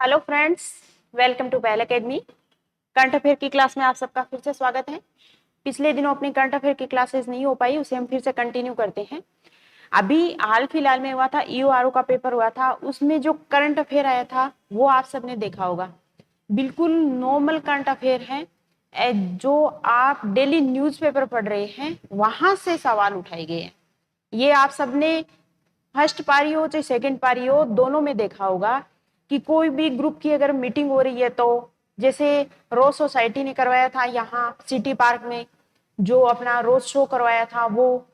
Hello friends, welcome to पहल academy. Current affair की class में आप सबका फिर से स्वागत है। पिछले दिनों अपनी करंट अफेयर की क्लासेस नहीं हो पाई, उसे हम फिर से कंटिन्यू करते हैं। अभी हाल फिलहाल में हुआ था ईओआरओ का पेपर हुआ था, उसमें जो करंट अफेयर आया था वो आप सबने देखा होगा। बिल्कुल नॉर्मल करंट अफेयर है, जो आप डेली न्यूज़पेपर पढ़ रहे हैं वहां से सवाल उठाए गए हैं। ये आप सबने फर्स्ट पारी हो चाहे सेकंड पारी हो, दोनों में देखा होगा कि कोई भी ग्रुप की अगर मीटिंग हो रही है तो जैसे रोज सोसाइटी ने करवाया था यहाँ सिटी पार्क में, जो अपना रोज शो करवाया था, वो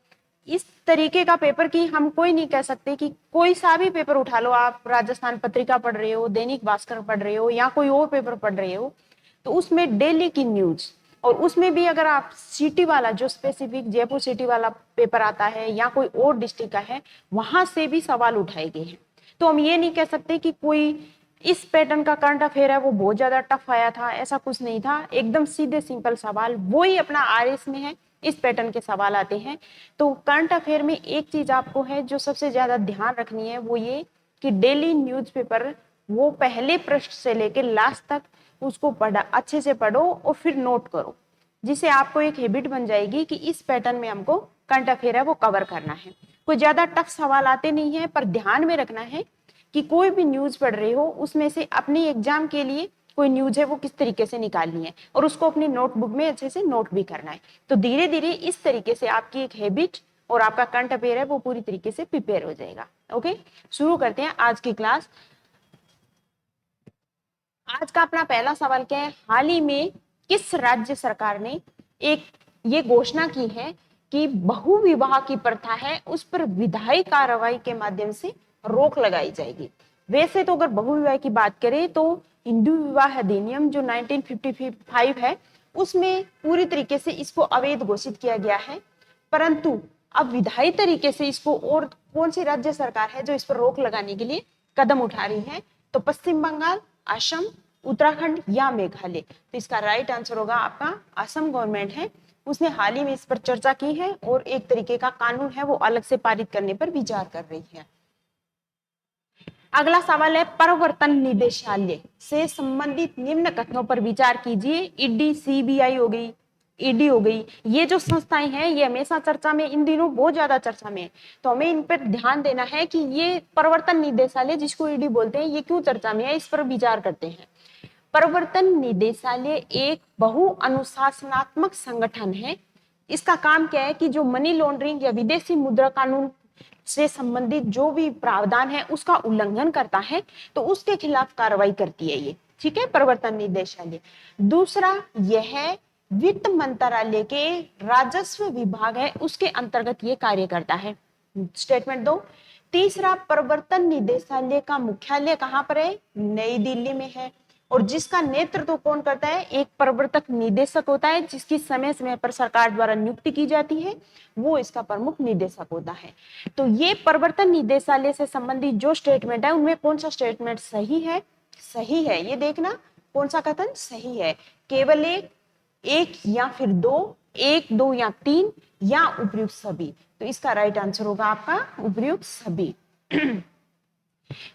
इस तरीके का पेपर की हम कोई नहीं कह सकते कि कोई सा भी पेपर उठा लो। आप राजस्थान पत्रिका पढ़ रहे हो, दैनिक भास्कर पढ़ रहे हो या कोई और पेपर पढ़ रहे हो, तो उसमें डेली की न्यूज, और उसमें भी अगर आप सिटी वाला जो स्पेसिफिक जयपुर सिटी वाला पेपर आता है या कोई और डिस्ट्रिक्ट का है, वहां से भी सवाल उठाए गए हैं। तो हम ये नहीं कह सकते कि कोई इस पैटर्न का करंट अफेयर है वो बहुत ज्यादा टफ आया था, ऐसा कुछ नहीं था। एकदम सीधे सिंपल सवाल वो ही अपना आरएस में है, इस पैटर्न के सवाल आते हैं। तो करंट अफेयर में एक चीज आपको है जो सबसे ज्यादा ध्यान रखनी है, वो ये कि डेली न्यूज़पेपर वो पहले पृष्ठ से लेकर लास्ट तक उसको पढ़ा, अच्छे से पढ़ो और फिर नोट करो, जिससे आपको एक हैबिट बन जाएगी कि इस पैटर्न में हमको करंट अफेयर है वो कवर करना है। कोई ज्यादा टफ सवाल आते नहीं है, पर ध्यान में रखना है कि कोई भी न्यूज पढ़ रहे हो उसमें से अपनी एग्जाम के लिए कोई न्यूज है वो किस तरीके से निकालनी है और उसको अपनी नोटबुक में अच्छे से नोट भी करना है। तो धीरे धीरे इस तरीके से आपकी एक हैबिट और आपका करंट अफेयर है वो पूरी तरीके से प्रिपेयर हो जाएगा। ओके, शुरू करते हैं आज की क्लास। आज का अपना पहला सवाल क्या है? हाल ही में किस राज्य सरकार ने एक ये घोषणा की है कि बहु विवाह की प्रथा है उस पर विधायी कार्रवाई के माध्यम से रोक लगाई जाएगी। वैसे तो अगर बहु विवाह की बात करें तो हिंदू विवाह अधिनियम जो 1955 है उसमें पूरी तरीके से इसको अवैध घोषित किया गया है, परंतु अब विधायी तरीके से इसको, और कौन सी राज्य सरकार है जो इस पर रोक लगाने के लिए कदम उठा रही है? तो पश्चिम बंगाल, असम, उत्तराखंड या मेघालय। तो इसका राइट आंसर होगा आपका असम गवर्नमेंट है, उसने हाल ही में इस पर चर्चा की है और एक तरीके का कानून है वो अलग से पारित करने पर विचार कर रही है। अगला सवाल है, प्रवर्तन निदेशालय से संबंधित निम्न कथनों पर विचार कीजिए। ईडी, सीबीआई हो गई, ईडी हो गई, ये जो संस्थाएं हैं ये हमेशा चर्चा में, इन दिनों बहुत ज्यादा चर्चा में है, तो हमें इन पर ध्यान देना है कि ये प्रवर्तन निदेशालय जिसको ईडी बोलते हैं ये क्यों चर्चा में है, इस पर विचार करते हैं। प्रवर्तन निदेशालय एक बहु अनुशासनात्मक संगठन है। इसका काम क्या है कि जो मनी लॉन्ड्रिंग या विदेशी मुद्रा कानून से संबंधित जो भी प्रावधान है उसका उल्लंघन करता है तो उसके खिलाफ कार्रवाई करती है ये, ठीक है, प्रवर्तन निदेशालय। दूसरा, यह वित्त मंत्रालय के राजस्व विभाग है उसके अंतर्गत ये कार्य करता है। स्टेटमेंट दो। तीसरा, प्रवर्तन निदेशालय का मुख्यालय कहां पर है? नई दिल्ली में है। और जिसका नेतृत्व कौन करता है? एक प्रवर्तक निदेशक होता है जिसकी समय समय पर सरकार द्वारा नियुक्ति की जाती है, वो इसका प्रमुख निदेशक होता है। तो ये प्रवर्तन निदेशालय से संबंधित जो स्टेटमेंट है उनमें कौन सा स्टेटमेंट सही है? सही है, ये देखना कौन सा कथन सही है। केवल एक, एक या फिर दो, एक, दो या तीन, या उपयुक्त सभी। तो इसका राइट आंसर होगा आपका उपयुक्त सभी।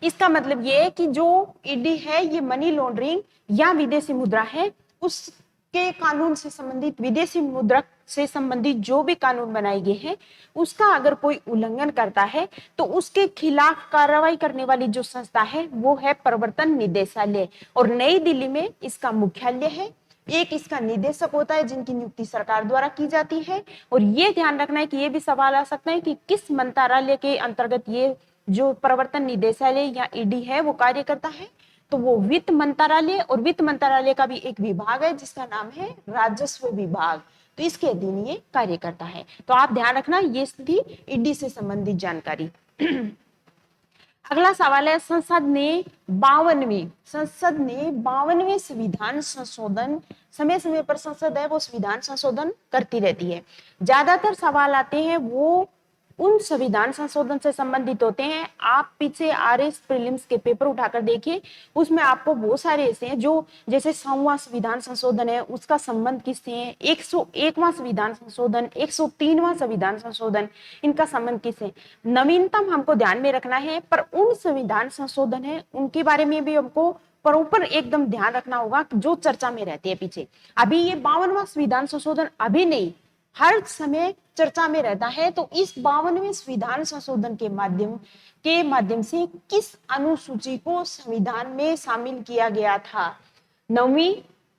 इसका मतलब ये है कि जो ईडी है ये मनी लॉन्ड्रिंग या विदेशी मुद्रा है उसके कानून से संबंधित, विदेशी मुद्रा से संबंधित जो भी कानून बनाए गए हैं उसका अगर कोई उल्लंघन करता है तो उसके खिलाफ कार्रवाई करने वाली जो संस्था है वो है प्रवर्तन निदेशालय, और नई दिल्ली में इसका मुख्यालय है। एक इसका निदेशक होता है जिनकी नियुक्ति सरकार द्वारा की जाती है। और ये ध्यान रखना है कि ये भी सवाल आ सकता है कि किस मंत्रालय के अंतर्गत ये जो प्रवर्तन निदेशालय या ईडी है वो कार्य करता है। तो वो वित्त मंत्रालय, और वित्त मंत्रालय का भी एक विभाग है जिसका नाम है राजस्व विभाग, तो इसके अधीन ये कार्य करता है। तो आप ध्यान रखना, ये थी ईडी से संबंधित जानकारी। अगला सवाल है, संसद ने 52वें संविधान संशोधन, समय समय पर संसद है वो संविधान संशोधन करती रहती है। ज्यादातर सवाल आते हैं वो उन संविधान संशोधन से संबंधित होते हैं। आप पीछे आरएस प्रीलिम्स के पेपर उठाकर देखिए, उसमें आपको बहुत सारे ऐसे हैं जो, जैसे 100वां संविधान संशोधन है उसका संबंध किससे है, 101वां संविधान संशोधन, 103वां संविधान संशोधन, इनका संबंध किससे? नवीनतम हमको ध्यान में रखना है, पर उन संविधान संशोधन है उनके बारे में भी हमको प्रॉपर एकदम ध्यान रखना होगा कि जो चर्चा में रहती है पीछे। अभी ये 52वां संविधान संशोधन अभी नहीं, हर समय चर्चा में रहता है। तो इस 52वें संविधान संशोधन के माध्यम से किस अनुसूची को संविधान में शामिल किया गया था? 9वीं,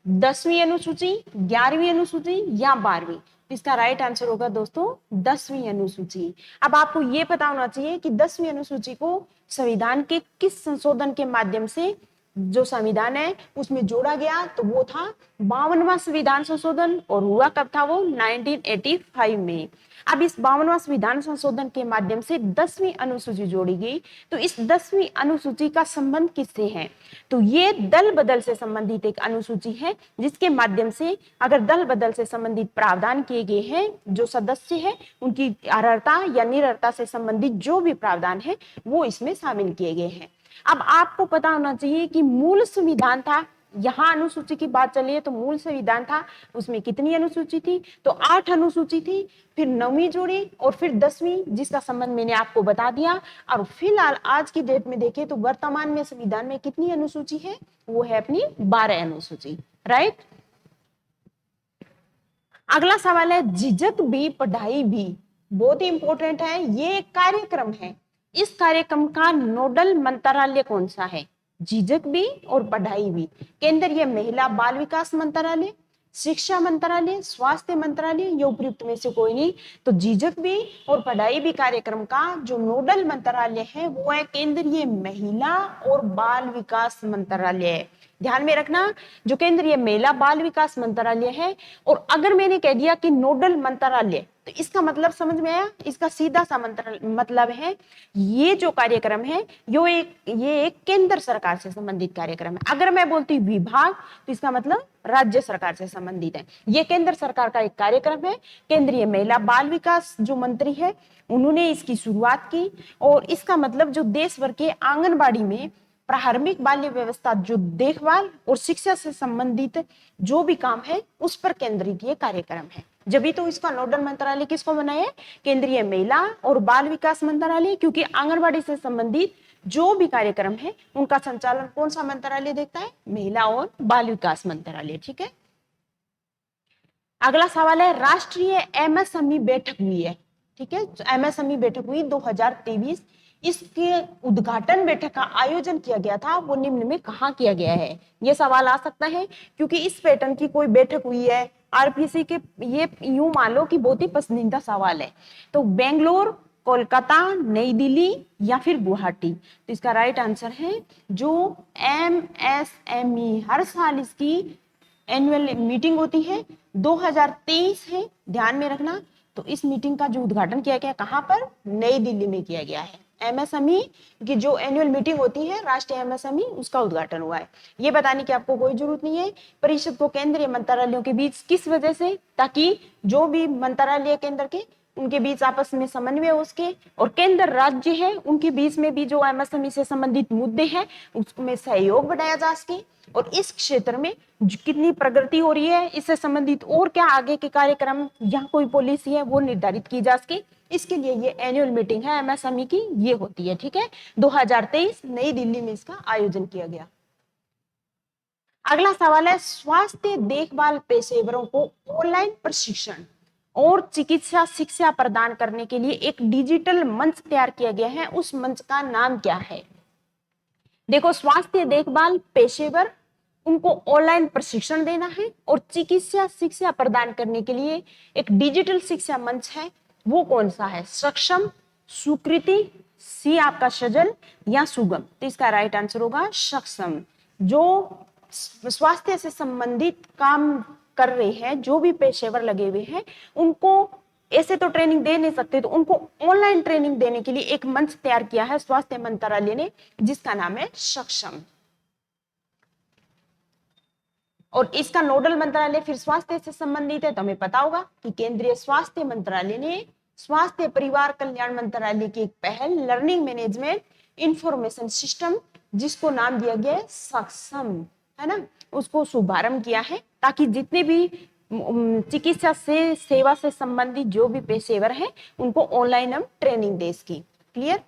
10वीं अनुसूची, 11वीं अनुसूची या 12वीं? इसका राइट आंसर होगा दोस्तों 10वीं अनुसूची। अब आपको ये पता होना चाहिए कि 10वीं अनुसूची को संविधान के किस संशोधन के माध्यम से जो संविधान है उसमें जोड़ा गया, तो वो था 52वां संविधान संशोधन, और हुआ कब था वो? 1985 में। अब इस 52वां संविधान संशोधन के माध्यम से 10वीं अनुसूची जोड़ी गई। तो इस 10वीं अनुसूची का संबंध किससे है? तो ये दल बदल से संबंधित एक अनुसूची है, जिसके माध्यम से अगर दल बदल से संबंधित प्रावधान किए गए हैं, जो सदस्य है उनकी अर्हता या निरर्हता से संबंधित जो भी प्रावधान है वो इसमें शामिल किए गए हैं। अब आपको पता होना चाहिए कि मूल संविधान था, यहां अनुसूची की बात चली है तो मूल संविधान था, उसमें कितनी अनुसूची थी? तो 8 अनुसूची थी, फिर 9वीं जोड़ी और फिर 10वीं, जिसका संबंध मैंने आपको बता दिया। और फिलहाल आज की डेट में देखें तो वर्तमान में संविधान में कितनी अनुसूची है? वो है अपनी 12 अनुसूची, राइट। अगला सवाल है, झिझक भी पढ़ाई भी, बहुत ही इंपॉर्टेंट है, ये एक कार्यक्रम है। इस कार्यक्रम का नोडल मंत्रालय कौन सा है? झिझक भी और पढ़ाई भी, केंद्रीय महिला बाल विकास मंत्रालय, शिक्षा मंत्रालय, स्वास्थ्य मंत्रालय, या उपयुक्त में से कोई नहीं। तो झिझक भी और पढ़ाई भी कार्यक्रम का जो नोडल मंत्रालय है वो है केंद्रीय महिला और बाल विकास मंत्रालय। ध्यान में रखना, जो केंद्रीय महिला बाल विकास मंत्रालय है। और अगर मैंने कह दिया कि नोडल मंत्रालय, तो इसका मतलब समझ में आया? इसका सीधा सा मतलब है ये जो कार्यक्रम है ये एक केंद्र सरकार से संबंधित कार्यक्रम है। अगर मैं बोलती विभाग तो इसका मतलब राज्य सरकार से संबंधित है। ये केंद्र सरकार का एक कार्यक्रम है। केंद्रीय महिला बाल विकास जो मंत्री है उन्होंने इसकी शुरुआत की, और इसका मतलब जो देश भर के आंगनबाड़ी में प्रारंभिक बाल्य व्यवस्था जो देखभाल और शिक्षा से संबंधित जो भी काम है उस पर केंद्रित ये कार्यक्रम है। जब भी तो इसका नोडल मंत्रालय किसको बनाया है? केंद्रीय महिला और बाल विकास मंत्रालय, क्योंकि आंगनबाड़ी से संबंधित जो भी कार्यक्रम है उनका संचालन कौन सा मंत्रालय देखता है? महिला और बाल विकास मंत्रालय। ठीक है। अगला सवाल है, राष्ट्रीय एमएसएमई बैठक हुई है। ठीक है, एमएसएमई बैठक हुई 2023। इसके उद्घाटन बैठक का आयोजन किया गया था, वो निम्न में कहाँ किया गया है? ये सवाल आ सकता है क्योंकि इस पैटर्न की कोई बैठक हुई है आरपीसी के, ये यूं मान लो कि बहुत ही पसंदीदा सवाल है। तो बेंगलोर, कोलकाता, नई दिल्ली या फिर गुवाहाटी? तो इसका राइट आंसर है जो एमएसएमई हर साल इसकी एनुअल मीटिंग होती है 2023 है, ध्यान में रखना। तो इस मीटिंग का जो उद्घाटन किया गया कहां पर? नई दिल्ली में किया गया है। एमएसएमई की जो एनुअल मीटिंग होती है राष्ट्रीय एमएसएमई, उसका उद्घाटन हुआ है। ये बताने की आपको कोई जरूरत नहीं है। परिषद को केंद्रीय मंत्रालयों के बीच किस वजह से? ताकि जो भी मंत्रालय केंद्र के उनके बीच आपस में समन्वय हो सके, और केंद्र राज्य है उनके बीच में भी जो एमएसएमई से संबंधित मुद्दे हैं उसमें सहयोग बढ़ाया जा सके, और इस क्षेत्र में कितनी प्रगति हो रही है इससे संबंधित और क्या आगे के कार्यक्रम या कोई पॉलिसी है वो निर्धारित की जा सके। इसके लिए ये एनुअल मीटिंग है एमएसएमई की, ये होती है। ठीक है, 2023 नई दिल्ली में इसका आयोजन किया गया। अगला सवाल है, स्वास्थ्य देखभाल पेशेवरों को ऑनलाइन प्रशिक्षण और चिकित्सा शिक्षा प्रदान करने के लिए एक डिजिटल मंच तैयार किया गया है, उस मंच का नाम क्या है? देखो, स्वास्थ्य देखभाल पेशेवर उनको ऑनलाइन प्रशिक्षण देना है और चिकित्सा शिक्षा प्रदान करने के लिए एक डिजिटल शिक्षा मंच है, वो कौन सा है? सक्षम, स्वीकृति, सी आपका सजल या सुगम? तो इसका राइट आंसर होगा सक्षम। जो स्वास्थ्य से संबंधित काम कर रहे हैं, जो भी पेशेवर लगे हुए हैं, उनको ऐसे तो ट्रेनिंग दे नहीं सकते, तो उनको ऑनलाइन ट्रेनिंग देने के लिए एक मंच तैयार किया है स्वास्थ्य मंत्रालय ने, जिसका नाम है सक्षम। और इसका नोडल मंत्रालय फिर स्वास्थ्य से संबंधित है, तो हमें पता होगा कि केंद्रीय स्वास्थ्य मंत्रालय ने स्वास्थ्य परिवार कल्याण मंत्रालय की एक पहल लर्निंग मैनेजमेंट इंफॉर्मेशन सिस्टम, जिसको नाम दिया गया है सक्षम, है ना, उसको शुभारंभ किया है, ताकि जितने भी चिकित्सा से सेवा से संबंधित जो भी पेशेवर हैं उनको ऑनलाइन हम ट्रेनिंग दे इसकी। क्लियर?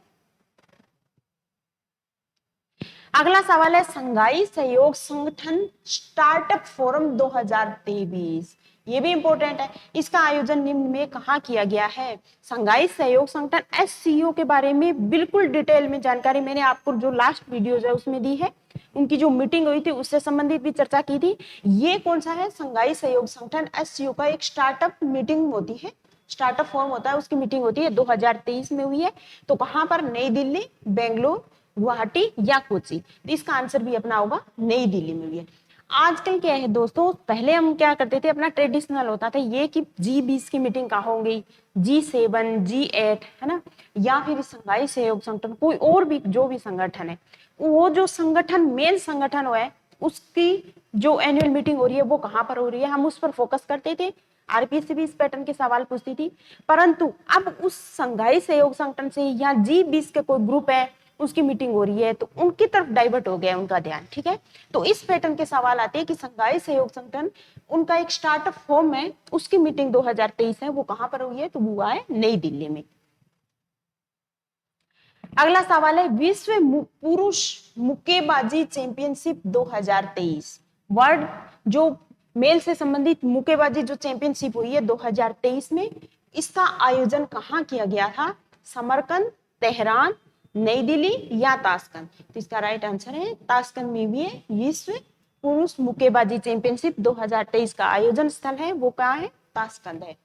अगला सवाल है संघाई सहयोग संगठन स्टार्टअप फोरम 2023। ये भी इंपॉर्टेंट है। इसका आयोजन निम्न में कहाँ किया गया है? संघाई सहयोग संगठन एससीओ के बारे में बिल्कुल डिटेल में जानकारी मैंने आपको जो लास्ट वीडियोज है उसमें दी है। उनकी जो मीटिंग हुई थी उससे संबंधित भी चर्चा की थी। ये कौन सा है? संघाई सहयोग संगठन एससीओ का एक स्टार्टअप मीटिंग होती है, स्टार्टअप फॉर्म होता है, उसकी मीटिंग होती है 2023 में हुई है। तो कहां पर? नई दिल्ली, बेंगलुरु, गुवाहाटी या कोची। तो इसका आंसर भी अपना होगा नई दिल्ली में हुई है। आजकल क्या है दोस्तों, पहले हम क्या करते थे, अपना ट्रेडिशनल होता था ये कि G20 की मीटिंग कहाँ होंगी, G7, G8 है ना, या फिर संघाई सहयोग संगठन, कोई और भी जो भी संगठन है, वो जो संगठन मेन संगठन है उसकी जो एनुअल मीटिंग हो रही है वो कहाँ पर हो रही है, हम उस पर फोकस करते थे। आरपीएससी भी इस पैटर्न के सवाल पूछती थी। परंतु अब उस संघाई सहयोग संगठन से या G20 के कोई ग्रुप है उसकी मीटिंग हो रही है तो उनकी तरफ डाइवर्ट हो गया उनका ध्यान। ठीक है, तो इस पैटर्न के सवाल आते हैं कि संघाई सहयोग संगठन उनका एक स्टार्टअप फॉर्म है, उसकी मीटिंग 2023 है, वो कहां पर हुई है? तो वो है नई दिल्ली में। अगला सवाल है विश्व पुरुष मुक्केबाजी चैंपियनशिप 2023। वर्ल्ड जो मेल से संबंधित मुक्केबाजी जो चैंपियनशिप हुई है 2023 में, इसका आयोजन कहाँ किया गया था? समरकंद, तेहरान, नई दिल्ली या ताशकंद। तो इसका राइट आंसर है ताशकंद में भी है। विश्व पुरुष मुक्केबाजी चैंपियनशिप 2023 का आयोजन स्थल है वो कहाँ है? ताशकंद है।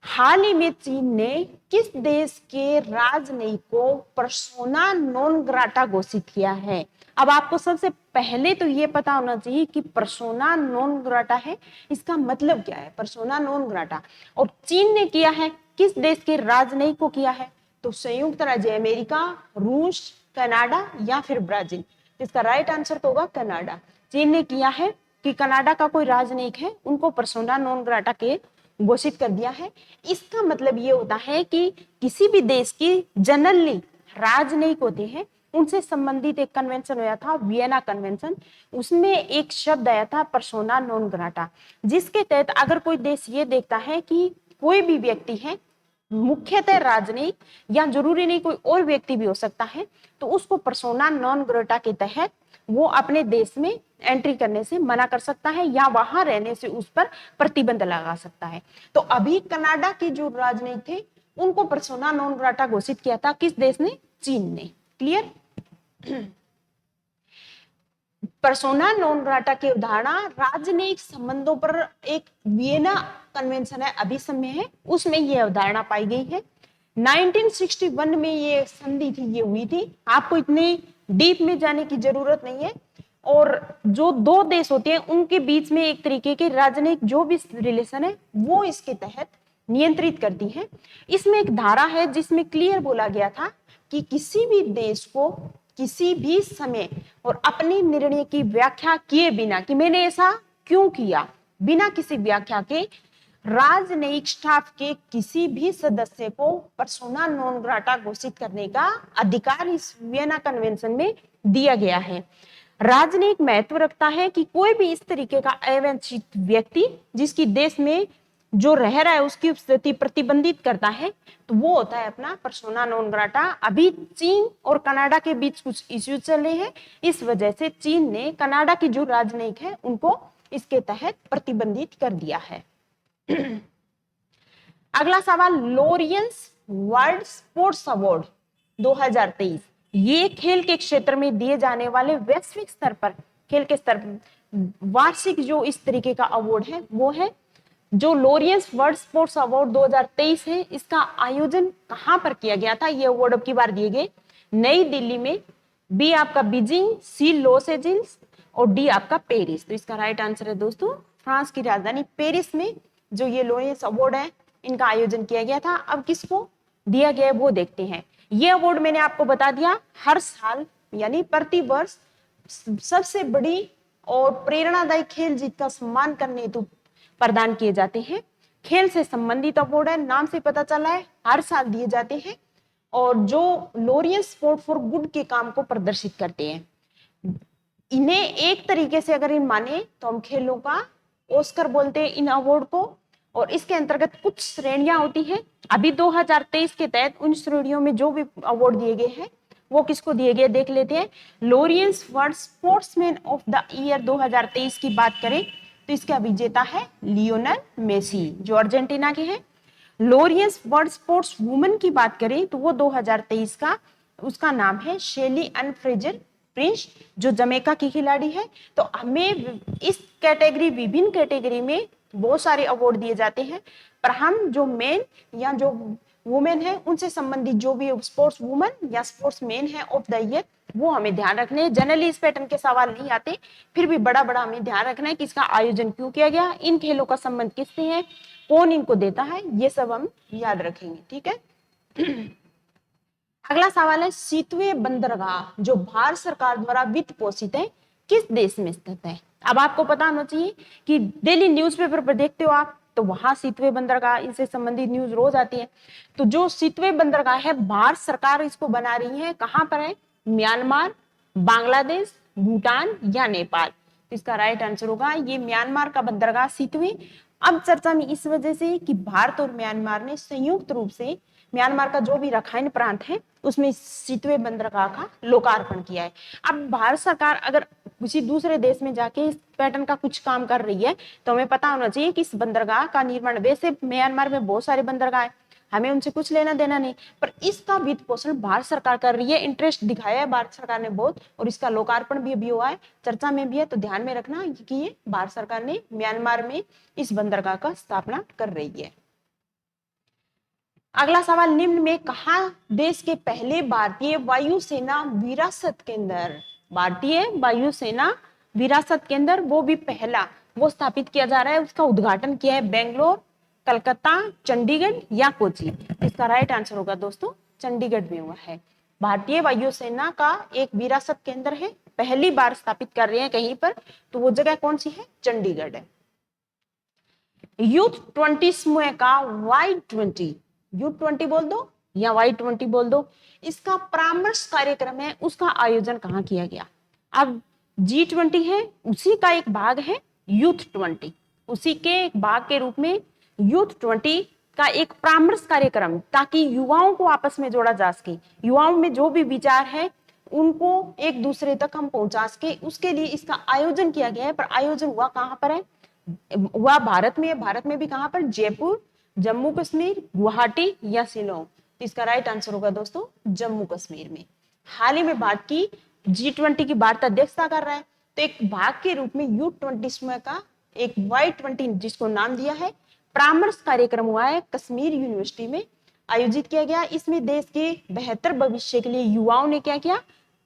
हाल ही में चीन ने किस देश के राजनयिक को पर्सोना नॉन ग्राटा घोषित किया है? अब आपको सबसे पहले तो ये पता होना चाहिए कि पर्सोना नॉन ग्राटा है, इसका मतलब क्या है पर्सोना नॉन ग्राटा, और चीन ने किया है, किस देश के राजनयिक को किया है? तो संयुक्त राज्य अमेरिका, रूस, कनाडा या फिर ब्राजील। इसका राइट आंसर तो होगा कनाडा। चीन ने किया है कि कनाडा का कोई राजनयिक है उनको पर्सोना नॉन ग्राटा के घोषित कर दिया है। इसका मतलब ये होता है कि किसी भी देश की जनरली राजनयिक होते हैं उनसे संबंधित एक कन्वेंशन हुआ था, वियना कन्वेंशन। उसमें एक शब्द आया था पर्सोना नॉन ग्राटा, जिसके तहत अगर कोई देश ये देखता है कि कोई भी व्यक्ति है मुख्यतः राजनयिक या जरूरी नहीं कोई और व्यक्ति भी हो सकता है, तो उसको पर्सोना नॉन ग्राटा के तहत वो अपने देश में एंट्री करने से मना कर सकता है या वहां रहने से उस पर प्रतिबंध लगा सकता है। तो अभी कनाडा के जो राजनयिक थे उनको पर्सोना नॉन ग्राटा घोषित किया था, किस देश ने? चीन ने। क्लियर? पर्सोना नॉन ग्राटा की अवधारणा राजनयिक संबंधों पर एक वियना कन्वेंशन है, अभिसम्य है, उसमें यह अवधारणा पाई गई है। 1961 में ये संधि थी, ये हुई थी। आपको इतने डीप में जाने की जरूरत नहीं है। और जो दो देश होते हैं उनके बीच में एक तरीके के राजनयिक जो भी रिलेशन है वो इसके तहत नियंत्रित करती है। इसमें एक धारा है जिसमें क्लियर बोला गया था कि किसी भी देश को किसी भी समय और अपने निर्णय की व्याख्या किए बिना कि मैंने ऐसा क्यों किया, बिना किसी व्याख्या के राजनयिक स्टाफ के किसी भी सदस्य को पर्सोना नॉन ग्राटा घोषित करने का अधिकार इस वियना कन्वेंशन में दिया गया है। राजनयिक महत्व रखता है कि कोई भी इस तरीके का अवांछित व्यक्ति जिसकी देश में जो रह रहा है उसकी उपस्थिति प्रतिबंधित करता है तो वो होता है अपना पर्सोना नॉन ग्राटा। अभी चीन और कनाडा के बीच कुछ इश्यूज चल रहे हैं, इस वजह से चीन ने कनाडा की जो राजनयिक है उनको इसके तहत प्रतिबंधित कर दिया है। अगला सवाल, लॉरियंस वर्ल्ड स्पोर्ट्स अवार्ड 2023 ये खेल के क्षेत्र में दिए जाने वाले वैश्विक स्तर पर खेल के स्तर पर वार्षिक जो इस तरीके का अवार्ड है वो है जो लॉरियंस वर्ल्ड स्पोर्ट्स अवार्ड 2023 है। इसका आयोजन कहां पर किया गया था? ये अवार्ड अब की बार दिए गए नई दिल्ली में। बी आपका बीजिंग, सी लॉस एंजल्स और डी आपका पेरिस। तो इसका राइट आंसर है दोस्तों फ्रांस की राजधानी पेरिस में जो ये लॉरियंस अवार्ड है इनका आयोजन किया गया था। अब किसको दिया गया है वो देखते हैं। ये अवार्ड मैंने आपको बता दिया हर साल यानी प्रति वर्ष सबसे बड़ी और प्रेरणादायी खेल जीत का सम्मान करने हेतु प्रदान किए जाते हैं। खेल से संबंधित अवार्ड है, नाम से पता चला है हर साल दिए जाते हैं और जो लॉरियंस स्पोर्ट फॉर गुड के काम को प्रदर्शित करते हैं। इन्हें एक तरीके से अगर इन माने तो हम खेलों का ऑस्कर बोलते हैं इन अवार्ड को। और इसके अंतर्गत कुछ श्रेणियां होती हैं। अभी 2023 के तहत उन श्रेणियों में जो भी अवार्ड दिए गए हैं वो किसको दिए गए देख लेते हैं। Lawrence world sportsman of the year 2023 की बात करें तो इसका विजेता है लियोनेल मेसी जो अर्जेंटीना के हैं। लॉरेंस वर्ल्ड स्पोर्ट्स वुमन की बात करें तो वो 2023 का उसका नाम है शेली एन फ्रेजर प्रिंस जो जमैका की खिलाड़ी है। तो हमें इस कैटेगरी विभिन्न कैटेगरी में बहुत सारे अवार्ड दिए जाते हैं, पर हम जो मेन या जो वुमेन है उनसे संबंधित जो भी स्पोर्ट्स वुमन या स्पोर्ट्स मैन है ऑफ द ईयर वो हमें ध्यान रखने हैं। जनरली इस पैटर्न के सवाल नहीं आते, फिर भी बड़ा बड़ा हमें ध्यान रखना है कि इसका आयोजन क्यों किया गया, इन खेलों का संबंध किससे है, कौन इनको देता है, ये सब हम याद रखेंगे। ठीक है। अगला सवाल है सीतवे बंदरगाह जो भारत सरकार द्वारा वित्त पोषित है किस देश में स्थित है। अब आपको पता होना चाहिए कि डेली न्यूज़पेपर पर देखते हो आप तो वहां सीतवे बंदरगाह इनसे संबंधित न्यूज रोज आती है। तो जो सीतवे बंदरगाह है भारत सरकार इसको बना रही है, कहां पर है, म्यांमार, बांग्लादेश, भूटान या नेपाल। तो इसका राइट आंसर होगा ये म्यांमार का बंदरगाह सीतवे। अब चर्चा में इस वजह से कि भारत और म्यांमार ने संयुक्त रूप से म्यांमार का जो भी रखाइन प्रांत है उसमें सीतवे बंदरगाह का लोकार्पण किया है। अब भारत सरकार अगर किसी दूसरे देश में जाके इस पैटर्न का कुछ काम कर रही है तो हमें पता होना चाहिए कि इस बंदरगाह का निर्माण, वैसे म्यांमार में बहुत सारे बंदरगाह है, हमें उनसे कुछ लेना देना नहीं, पर इसका वित्त पोषण भारत सरकार कर रही है, इंटरेस्ट दिखाया है भारत सरकार ने बहुत, और इसका लोकार्पण भी अभी हुआ है, चर्चा में भी है। तो ध्यान में रखना कि ये भारत सरकार ने म्यांमार में इस बंदरगाह का स्थापना कर रही है। अगला सवाल निम्न में कहा देश के पहले भारतीय वायुसेना विरासत केंद्र, भारतीय वायुसेना विरासत केंद्र वो भी पहला वो स्थापित किया जा रहा है, उसका उद्घाटन किया है बेंगलोर, कलकत्ता, चंडीगढ़ या कोची। इसका राइट आंसर होगा दोस्तों चंडीगढ़ में हुआ है। भारतीय वायुसेना का एक विरासत केंद्र है, पहली बार स्थापित कर रहे हैं कहीं पर, तो वो जगह कौन सी है, चंडीगढ़ है। यूथ 20 समूह का Y20, U20 बोल दो या Y20 बोल दो, इसका परामर्श कार्यक्रम है, उसका आयोजन कहाँ किया गया। अब G20 है, उसी का एक भाग है यूथ 20, उसी के एक भाग के रूप में यूथ 20 का एक परामर्श कार्यक्रम, ताकि युवाओं को आपस में जोड़ा जा सके, युवाओं में जो भी विचार है उनको एक दूसरे तक हम पहुंचा सके, उसके लिए इसका आयोजन किया गया है। पर आयोजन हुआ कहाँ पर है, हुआ भारत में है, भारत में भी कहां पर, जयपुर, जम्मू कश्मीर, गुवाहाटी या शिलोंग। तो इसका राइट आंसर होगा दोस्तों जम्मू कश्मीर में। हाल ही में भारत की G20 की भारत अध्यक्षता कर रहा है, तो एक भाग के रूप में U20 समूह का एक Y20 जिसको नाम दिया है परामर्श कार्यक्रम हुआ है, कश्मीर यूनिवर्सिटी में आयोजित किया गया। इसमें देश के बेहतर भविष्य के लिए युवाओं ने क्या किया,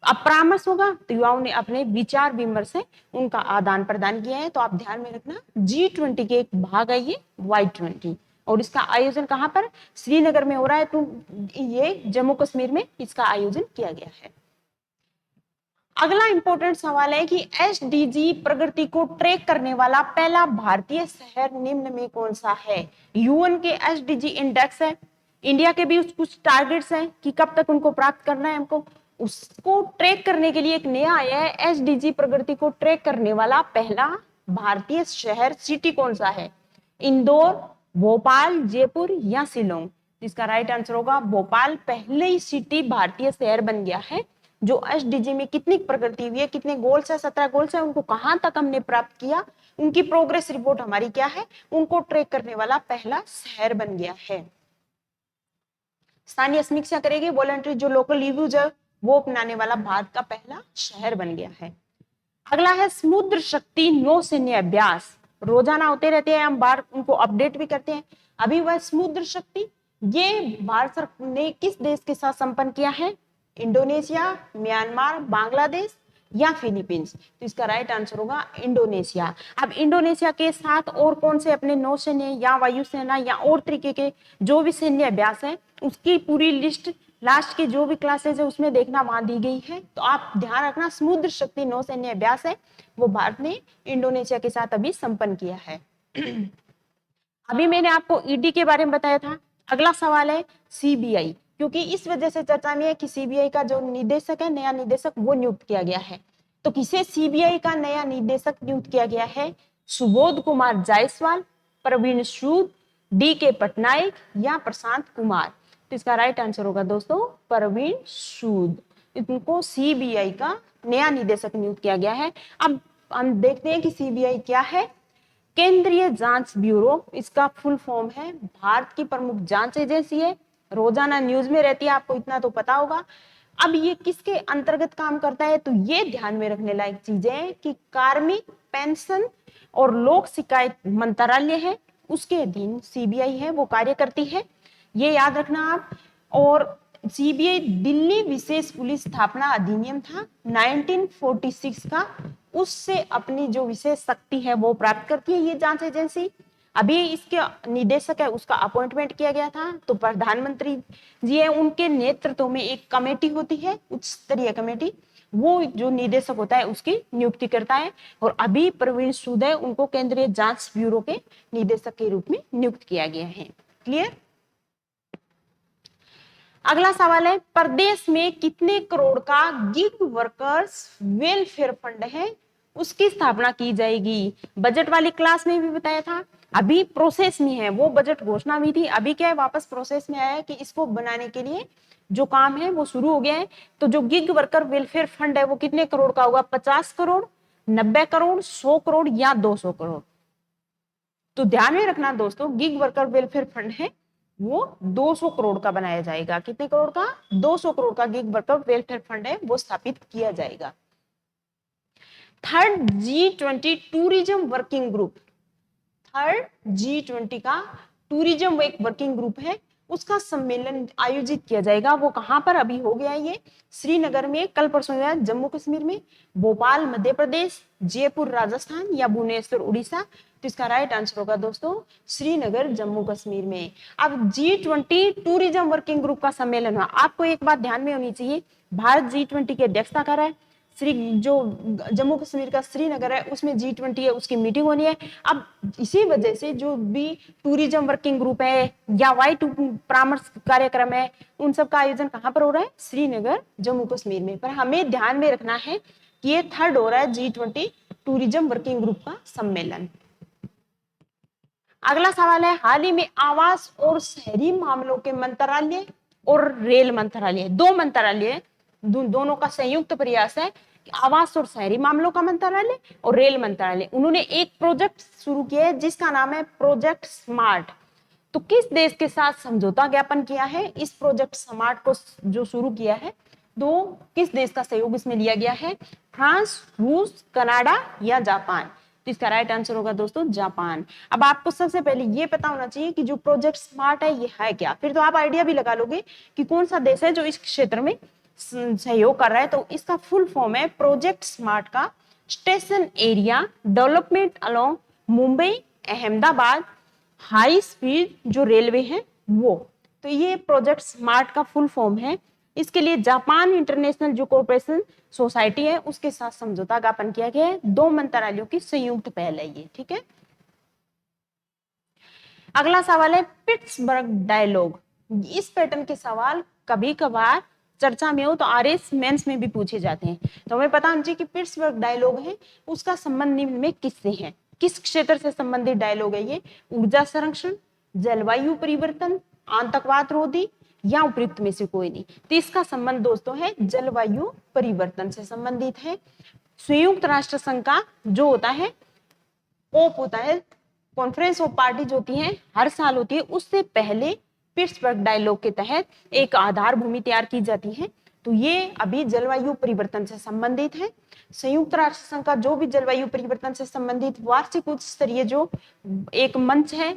अब परामर्श होगा तो युवाओं ने अपने विचार विमर्श है उनका आदान प्रदान किया है। तो आप ध्यान में रखना G20 के एक भाग है ये Y20, और इसका आयोजन कहां पर, श्रीनगर में हो रहा है, तो ये जम्मू कश्मीर में इसका आयोजन किया गया है। अगला इंपॉर्टेंट सवाल है कि SDG प्रगति को ट्रैक करने वाला पहला भारतीय शहर निम्न में कौन सा है। UN के SDG इंडेक्स है, इंडिया के भी कुछ टारगेट्स हैं कि कब तक उनको प्राप्त करना है हमको, उसको ट्रैक करने के लिए एक नया आया है SDG प्रगति को ट्रैक करने वाला पहला भारतीय शहर, सिटी कौन सा है, इंदौर, भोपाल, जयपुर या शिलोंग। इसका राइट आंसर होगा भोपाल पहले ही सिटी भारतीय शहर बन गया है जो SDG में कितनी प्रगति हुई है, कितने गोल्स है, 17 गोल्स है, उनको कहां तक हमने प्राप्त किया, उनकी प्रोग्रेस रिपोर्ट हमारी क्या है, उनको ट्रैक करने वाला पहला शहर बन गया है। स्थानीय समीक्षा करेगी, वॉलंटरी जो लोकल रिव्यूज है वो अपनाने वाला भारत का पहला शहर बन गया है। अगला है समुद्र शक्ति नौसैन्य अभ्यास, रोजाना होते रहते हैं, हम बार उनको अपडेट भी करते हैं। अभी वह समुद्र शक्ति ये भारत सरकार ने किस देश के साथ संपन्न किया है, इंडोनेशिया, म्यांमार, बांग्लादेश या फिलीपींस। तो इसका राइट आंसर होगा इंडोनेशिया। अब इंडोनेशिया के साथ और कौन से अपने नौसैन्य या वायुसेना या और तरीके के जो भी सैन्य अभ्यास है उसकी पूरी लिस्ट लास्ट की जो भी क्लासेज है उसमें देखना, वहां दी गई है। तो आप ध्यान रखना समुद्र शक्ति नौसैन्य अभ्यास है वो भारत ने इंडोनेशिया के साथ अभी संपन्न किया है। अभी मैंने आपको ईडी के बारे में बताया था। अगला सवाल है CBI, क्योंकि इस वजह से चर्चा में है कि CBI का जो निदेशक है, नया निदेशक वो नियुक्त किया गया है। तो किसे CBI का नया निदेशक नियुक्त किया गया है, सुबोध कुमार जायसवाल, प्रवीण सूद, DK पटनायक या प्रशांत कुमार। तो इसका राइट आंसर होगा दोस्तों प्रवीण सूद। इनको सीबीआई का नया निदेशक नियुक्त किया गया है। अब हम देखते हैं कि सीबीआई क्या है। केंद्रीय जांच ब्यूरो, इसका फुल फॉर्म है भारत की प्रमुख जांच एजेंसी है, रोजाना न्यूज में रहती है, आपको इतना तो पता होगा। अब ये किसके अंतर्गत काम करता है, तो ये ध्यान में रखने लायक चीजें है कि कार्मिक, पेंशन और लोक शिकायत मंत्रालय है, उसके अधीन सीबीआई है, वो कार्य करती है, ये याद रखना आप। और सीबीआई दिल्ली विशेष पुलिस स्थापना अधिनियम था 1946 का, उससे अपनी जो विशेष शक्ति है वो प्राप्त करती है ये जांच एजेंसी। अभी इसके निदेशक है उसका अपॉइंटमेंट किया गया था, तो प्रधानमंत्री जी है, उनके नेतृत्व में एक कमेटी होती है, उच्च स्तरीय कमेटी, वो जो निदेशक होता है उसकी नियुक्ति करता है। और अभी प्रवीण सूद है, उनको केंद्रीय जांच ब्यूरो के निदेशक के रूप में नियुक्त किया गया है। क्लियर। अगला सवाल है, प्रदेश में कितने करोड़ का गिग वर्कर्स वेलफेयर फंड है, उसकी स्थापना की जाएगी। बजट वाली क्लास में भी बताया था, अभी प्रोसेस में है, वो बजट घोषणा भी थी, अभी क्या है वापस प्रोसेस में आया है कि इसको बनाने के लिए जो काम है वो शुरू हो गया है। तो जो गिग वर्कर वेलफेयर फंड है वो कितने करोड़ का होगा, 50 करोड़, 90 करोड़, 100 करोड़ या 200 करोड़। तो ध्यान में रखना दोस्तों, गिग वर्कर वेलफेयर फंड है वो 200 करोड़ का बनाया जाएगा। कितने करोड़ का, 200 करोड़ का गिग वर्कर वेलफेयर फंड है वो स्थापित किया जाएगा। Third G20 tourism working group, third G20 का टूरिज्म एक वर्किंग ग्रुप है, उसका सम्मेलन आयोजित किया जाएगा। वो कहां पर अभी हो गया है, ये श्रीनगर में कल परसों हुआ, जम्मू कश्मीर में, भोपाल मध्य प्रदेश, जयपुर राजस्थान या भुवनेश्वर उड़ीसा। तो इसका राइट आंसर होगा दोस्तों श्रीनगर जम्मू कश्मीर में। अब G20 टूरिज्म वर्किंग ग्रुप का सम्मेलन हुआ, आपको एक बात ध्यान में होनी चाहिए, भारत G20 की अध्यक्षता कर रहा है, जो जम्मू कश्मीर का श्रीनगर है उसमें G20 है, उसकी मीटिंग होनी है। अब इसी वजह से जो भी टूरिज्म वर्किंग ग्रुप है या वाई2 परामर्श कार्यक्रम है, उन सब का आयोजन कहां पर हो रहा है, श्रीनगर जम्मू कश्मीर में। पर हमें ध्यान में रखना है कि ये थर्ड हो रहा है G20 टूरिज्म वर्किंग ग्रुप का सम्मेलन। अगला सवाल है, हाल ही में आवास और शहरी मामलों के मंत्रालय और रेल मंत्रालय, दो मंत्रालय, दोनों का संयुक्त प्रयास है, आवास और शहरी मामलों का मंत्रालय और रेल मंत्रालय, उन्होंने एक प्रोजेक्ट शुरू किया है जिसका नाम है प्रोजेक्ट स्मार्ट। तो किस देश के साथ समझौता ज्ञापन किया है, इस प्रोजेक्ट स्मार्ट को जो शुरू किया है, तो किस देश का सहयोग इसमें लिया गया है, फ्रांस, रूस, कनाडा या जापान। तो इसका राइट आंसर होगा दोस्तों जापान। अब आपको सबसे पहले ये पता होना चाहिए कि जो प्रोजेक्ट स्मार्ट है ये है क्या, फिर तो आप आइडिया भी लगा लोगे कि कौन सा देश है जो इस क्षेत्र में सहयोग कर रहा है। तो इसका फुल फॉर्म है प्रोजेक्ट स्मार्ट का station area development along Mumbai Ahmedabad high speed जो रेलवे है वो। तो ये प्रोजेक्ट स्मार्ट का फुल फॉर्म है। इसके लिए जापान इंटरनेशनल जो कोऑपरेशन सोसाइटी है उसके साथ समझौता ज्ञापन किया गया है, दो मंत्रालयों की संयुक्त पहल है ये, ठीक है। अगला सवाल है पिट्सबर्ग डायलॉग। इस पैटर्न के सवाल कभी कभार चर्चा में हो तो आरएस मेंस में भी पूछे जाते हैं। तो हमें पता होना चाहिए कि पिट्सबर्ग डायलॉग है उसका संबंध निम्न में किससे है, किस क्षेत्र से संबंधित डायलॉग है ये, ऊर्जा संरक्षण, जलवायु परिवर्तन, आतंकवाद रोधी या उपयुक्त में से कोई नहीं। तो इसका संबंध दोस्तों है जलवायु परिवर्तन से संबंधित है। संयुक्त राष्ट्र संघ का जो होता है कोप होता है, कॉन्फ्रेंस ऑफ पार्टीज होती है, हर साल होती है, उससे पहले पिट्सबर्ग डायलॉग के तहत एक आधार भूमि तैयार की जाती है। तो ये अभी जलवायु परिवर्तन से संबंधित है। संयुक्त राष्ट्र संघ का जो भी जलवायु परिवर्तन से संबंधित वार्षिक उच्च स्तरीय जो एक मंच है,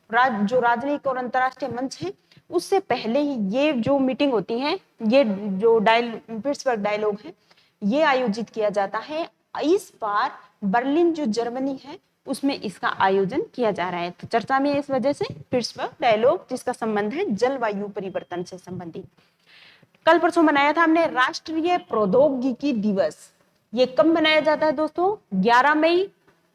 जो राजनयिक और अंतरराष्ट्रीय मंच है, उससे पहले ही ये जो मीटिंग होती है, ये जो पिट्सबर्ग डायलॉग है ये आयोजित किया जाता है। इस बार बर्लिन जो जर्मनी है उसमें इसका आयोजन किया जा रहा है। तो चर्चा में इस वजह से पिट्सबर्ग डायलॉग जिसका संबंध है जलवायु परिवर्तन से संबंधित। कल परसों मनाया था हमने राष्ट्रीय प्रौद्योगिकी दिवस। ये कब मनाया जाता है दोस्तों, 11 मई,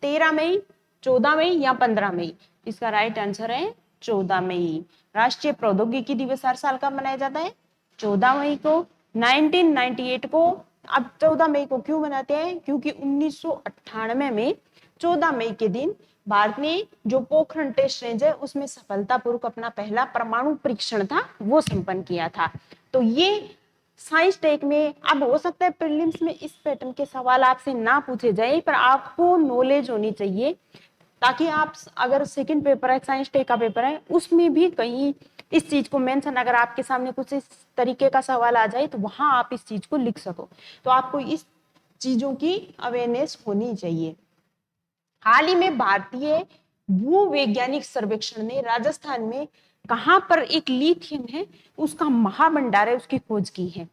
13 मई, 14 मई या 15 मई। इसका राइट आंसर है 14 मई। राष्ट्रीय प्रौद्योगिकी दिवस हर साल कब मनाया जाता है, 14 मई को। 1998 को। अब 14 मई को क्यों मनाते हैं, क्योंकि 1998 में 14 मई के दिन भारत ने जो पोखरण टेस्ट रेंज है उसमें सफलतापूर्वक अपना पहला परमाणु परीक्षण था वो संपन्न किया था। तो ये साइंस टेक में अब हो सकता है प्रीलिम्स में इस पैटर्न के सवाल आपसे ना पूछे जाए, पर आपको नॉलेज होनी चाहिए, ताकि आप अगर सेकंड पेपर है, साइंस टेक का पेपर है, उसमें भी कहीं इस चीज को मेंशन, अगर आपके सामने कुछ इस तरीके का सवाल आ जाए तो वहां आप इस चीज को लिख सको। तो आपको इस चीजों की अवेयरनेस होनी चाहिए। हाल ही में भारतीय भूवैज्ञानिक सर्वेक्षण ने राजस्थान में कहां पर एक लिथियम है उसका महाभंडार है उसकी खोज की है।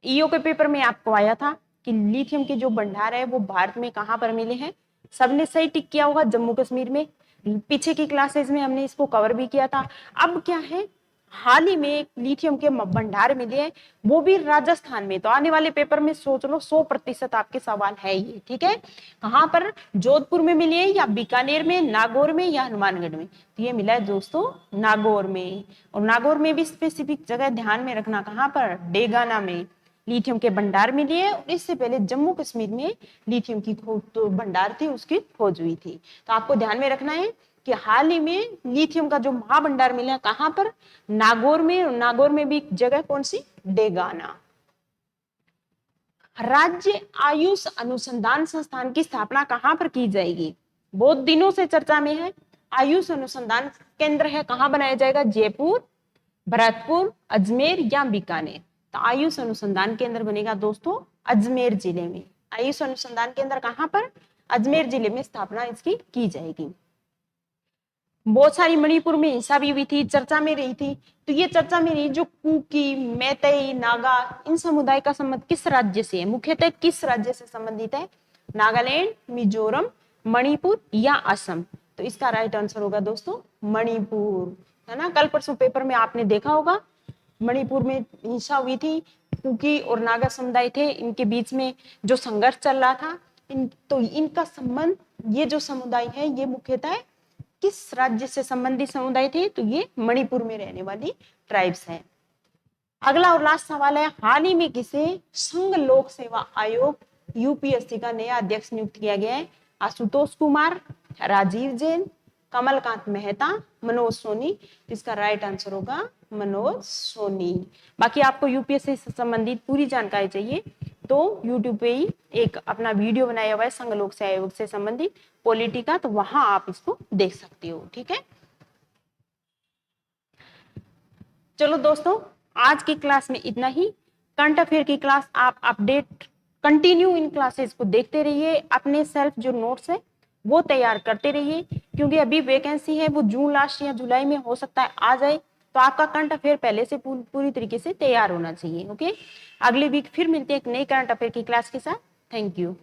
ईओ के पेपर में आपको आया था कि लिथियम के जो भंडार है वो भारत में कहां पर मिले हैं। सबने सही टिक किया होगा, जम्मू कश्मीर में। पीछे की क्लासेस में हमने इसको कवर भी किया था। अब क्या है, हाल ही में एक लिथियम के भंडार मिले हैं, वो भी राजस्थान में। तो आने वाले पेपर में सोच लो 100% आपके सवाल है ये, ठीक है। कहां पर, जोधपुर में मिली है या बीकानेर में, नागौर में या हनुमानगढ़ में? तो ये मिला है दोस्तों नागौर में। और नागौर में भी स्पेसिफिक जगह ध्यान में रखना, कहां पर, डेगाना में लिथियम के भंडार मिले हैं। और इससे पहले जम्मू कश्मीर में लिथियम की खोज, तो भंडार थी उसकी खोज हुई थी। तो आपको ध्यान में रखना है कि हाल ही में लिथियम का जो महाभंडार मिला है कहां पर, नागौर में। नागौर में भी जगह कौन सी, डेगाना। राज्य आयुष अनुसंधान संस्थान की स्थापना कहां पर की जाएगी? बहुत दिनों से चर्चा में है। आयुष अनुसंधान केंद्र है, कहां बनाया जाएगा? जयपुर, भरतपुर, अजमेर या बीकानेर? तो आयुष अनुसंधान केंद्र बनेगा दोस्तों अजमेर जिले में। आयुष अनुसंधान केंद्र कहां पर? अजमेर जिले में स्थापना इसकी की जाएगी। बहुत सारी मणिपुर में हिंसा भी हुई थी, चर्चा में रही थी। तो ये चर्चा में रही, जो कुकी, मैतेई, नागा, इन समुदाय का संबंध किस राज्य से है? मुख्यतः किस राज्य से संबंधित है? नागालैंड, मिजोरम, मणिपुर या असम? तो इसका राइट आंसर होगा दोस्तों मणिपुर, है ना। कल परसों पेपर में आपने देखा होगा, मणिपुर में हिंसा हुई थी, कुकी और नागा समुदाय थे, इनके बीच में जो संघर्ष चल रहा था। तो इनका संबंध, ये जो समुदाय है ये मुख्यतः किस राज्य से संबंधित समुदाय थे? तो ये मणिपुर में रहने वाली ट्राइब्स हैं। अगला और लास्ट सवाल है, हाल ही में किसे संघ लोक सेवा आयोग यूपीएससी का नया अध्यक्ष नियुक्त किया गया है? आशुतोष कुमार, राजीव जैन, कमलकांत मेहता, मनोज सोनी? इसका राइट आंसर होगा मनोज सोनी। बाकी आपको यूपीएससी से संबंधित पूरी जानकारी चाहिए तो यूट्यूब पे ही एक अपना वीडियो बनाया हुआ है संघ लोक सेवा आयोग से संबंधित पॉलिटी का, तो वहां आप इसको देख सकते हो, ठीक है। चलो दोस्तों, आज की क्लास में इतना ही। करंट अफेयर की क्लास आप अपडेट कंटिन्यू इन क्लासेस को देखते रहिए, अपने सेल्फ जो नोट्स है वो तैयार करते रहिए, क्योंकि अभी वैकेंसी है वो जून लास्ट या जुलाई में हो सकता है आ जाए। तो आपका करंट अफेयर पहले से पूरी तरीके से तैयार होना चाहिए, ओके। अगली वीक फिर मिलते हैं एक नई करंट अफेयर की क्लास के साथ। Thank you.